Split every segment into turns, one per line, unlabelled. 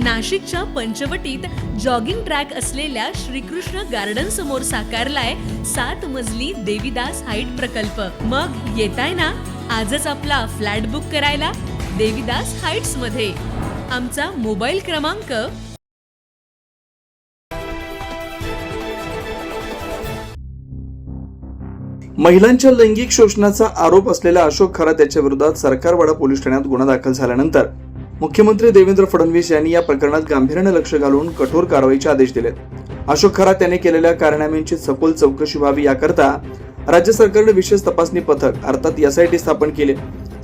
नाशिकच्या पंचवटीत jogging track असलेल्या Shrikrishna garden समोर साकारलाय 7 मजली देवीदास हाईट प्रकल्प। मग येताय ना आजच आपला फ्लॅट बुक करायला देवीदास हाईट्स मध्ये। आमचा मोबाईल क्रमांक
महिलांच्या लैंगिक शोषणाचा आरोप असलेल्या अशोक खरात याच्या विरोधात सरकारवाडा पोलीस ठाण्यात गुन्हा दाखल झाल्यानंतर मुख्यमंत्री देवेंद्र फडणवीस यांनी या प्रकरणात गांभीर्याने लक्ष घालून कठोर कारवाईचे आदेश दिलेत। अशोक खरात याने केलेल्या कारनाम्यांची सखोल चौकशी व्हावी याकरता राज्य सरकारने विशेष तपासणी पथक अर्थात SIT स्थापन केले।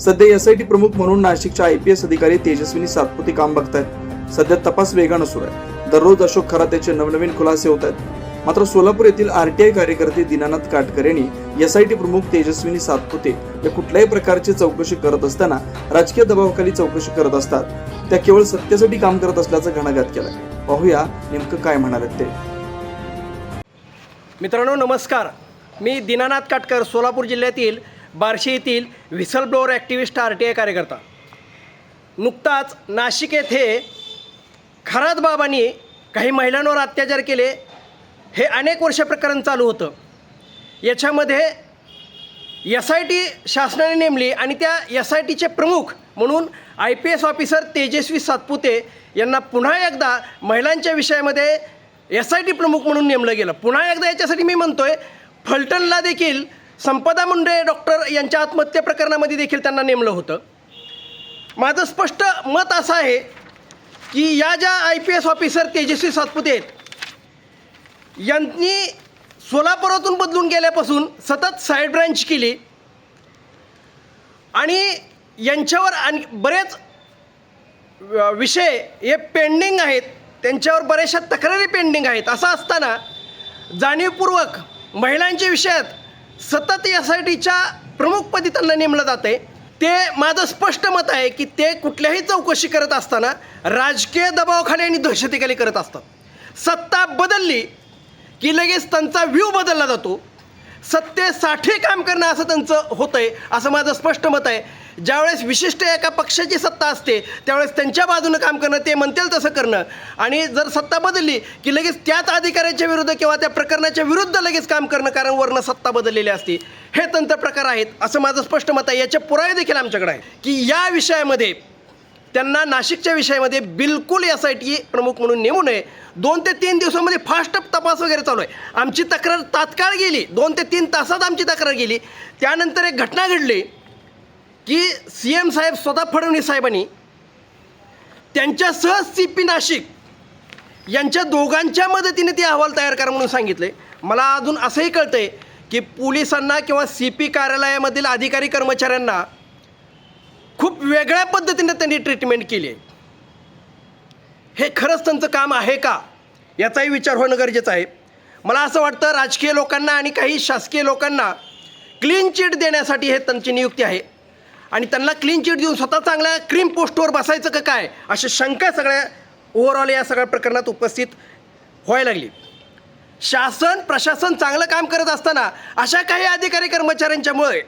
सध्या SIT प्रमुख म्हणून नाशिकच्या IPS अधिकारी तेजस्विनी सातपुते काम बघतायत। सध्या तपास वेगानं सुरू आहे। दररोज अशोक खरात याचे नवनवीन खुलासे होत आहेत। मात्र सोलापूर येथील RTI कार्यकर्ते दीनानाथ काटकर यांनी SIT प्रमुख तेजस्विनी सातपुते या कुठल्याही प्रकारची चौकशी करत असताना राजकीय दबावाखाली चौकशी करत असतात। त्या केवळ सत्तेसाठी काम करत असल्याचा घणाघात केलाय। पाहूया नेमकं काय म्हणालेत ते।
मित्रांनो नमस्कार, मी दीनानाथ काटकर, सोलापूर जिल्ह्यातील बार्शी येथील व्हिसल ब्लोअर ॲक्टिव्हिस्ट RTI कार्यकर्ता। नुकताच नाशिक येथे खरात बाबांनी काही महिलांवर अत्याचार केले हे अनेक वर्ष प्रकरण चालू होतं। याच्यामध्ये SIT शासनाने नेमली आणि त्या SITचे प्रमुख म्हणून IPS ऑफिसर तेजस्वी सातपुते यांना पुन्हा एकदा महिलांच्या विषयामध्ये SIT प्रमुख म्हणून नेमलं गेलं। पुन्हा एकदा याच्यासाठी मी म्हणतोय, फलटणला देखील संपदा मुंडे डॉक्टर यांच्या आत्महत्या प्रकरणामध्ये देखील त्यांना नेमलं होतं। माझं स्पष्ट मत असं आहे की या ज्या IPS ऑफिसर तेजस्वी सातपुते आहेत यांनी सोलापुरातून बदलून गेल्यापासून सतत साईड ब्रांच केली आणि यांच्यावर आणि बरेच विषय हे पेंडिंग आहेत, त्यांच्यावर बऱ्याचशा तक्रारी पेंडिंग आहेत। असं असताना जाणीवपूर्वक महिलांच्या विषयात सतत SITच्या प्रमुखपदी त्यांना नेमलं जातं आहे। ते माझं स्पष्ट मत आहे की ते कुठल्याही चौकशी करत असताना राजकीय दबावाखाली आणि दहशतीखाली करत असतात। सत्ता बदलली की लगेच त्यांचा व्ह्यू बदलला जातो। सत्तेसाठी काम करणं असं त्यांचं होतं आहे, असं माझं स्पष्ट मत आहे। ज्यावेळेस विशिष्ट एका पक्षाची सत्ता असते त्यावेळेस त्यांच्या बाजूनं काम करणं, ते म्हणतील तसं करणं, आणि जर सत्ता बदलली की लगेच त्याच अधिकाऱ्याच्या विरुद्ध किंवा त्या प्रकरणाच्या विरुद्ध लगेच काम करणं, कारण वरनं सत्ता बदललेली असते। हे तंत्र प्रकार आहेत असं माझं स्पष्ट मत आहे। याचे पुरावे देखील आमच्याकडे आहे की या विषयामध्ये त्यांना नाशिकच्या विषयामध्ये बिलकुल SIT प्रमुख म्हणून नेमू नये। 2 ते 3 दिवसामध्ये फास्ट तपास वगैरे चालू आहे। आमची तक्रार तात्काळ गेली, 2 ते 3 तासात आमची तक्रार गेली। त्यानंतर एक घटना घडली की CM साहेब स्वतः फडणवीस साहेबांनी त्यांच्यासह CP नाशिक यांच्या दोघांच्या मदतीने ते अहवाल तयार करा म्हणून सांगितले। मला अजून असंही कळतं आहे की पोलिसांना किंवा CP कार्यालयामधील अधिकारी कर्मचाऱ्यांना खूप वेगळ्या पद्धतीने त्यांनी ट्रीटमेंट केली आहे। हे खरंच त्यांचं काम आहे का याचाही विचार होणं गरजेचं आहे। मला असं वाटतं राजकीय लोकांना आणि काही शासकीय लोकांना क्लीन चिट देण्यासाठी हे त्यांची नियुक्ती आहे आणि त्यांना क्लीन चिट देऊन स्वतः चांगल्या क्रीम पोस्टवर बसायचं का काय अशी शंका सगळ्या ओव्हरऑल या सगळ्या प्रकरणात उपस्थित व्हायला लागली। शासन प्रशासन चांगलं काम करत असताना अशा काही अधिकारी कर्मचाऱ्यांच्यामुळे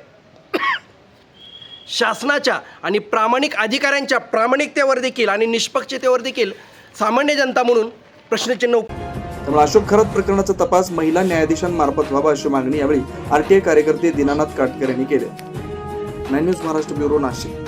शासनाच्या आणि प्रामाणिक अधिकाऱ्यांच्या प्रामाणिकतेवर देखील आणि निष्पक्षतेवर देखील सामान्य जनता म्हणून प्रश्नचिन्ह।
त्यामुळे अशोक खरात प्रकरणाचा तपास महिला न्यायाधीशांमार्फत व्हावा अशी मागणी यावेळी RTI कार्यकर्ते दीनानाथ काटकर यांनी केली। 9 न्यूज महाराष्ट्र ब्युरो, नाशिक।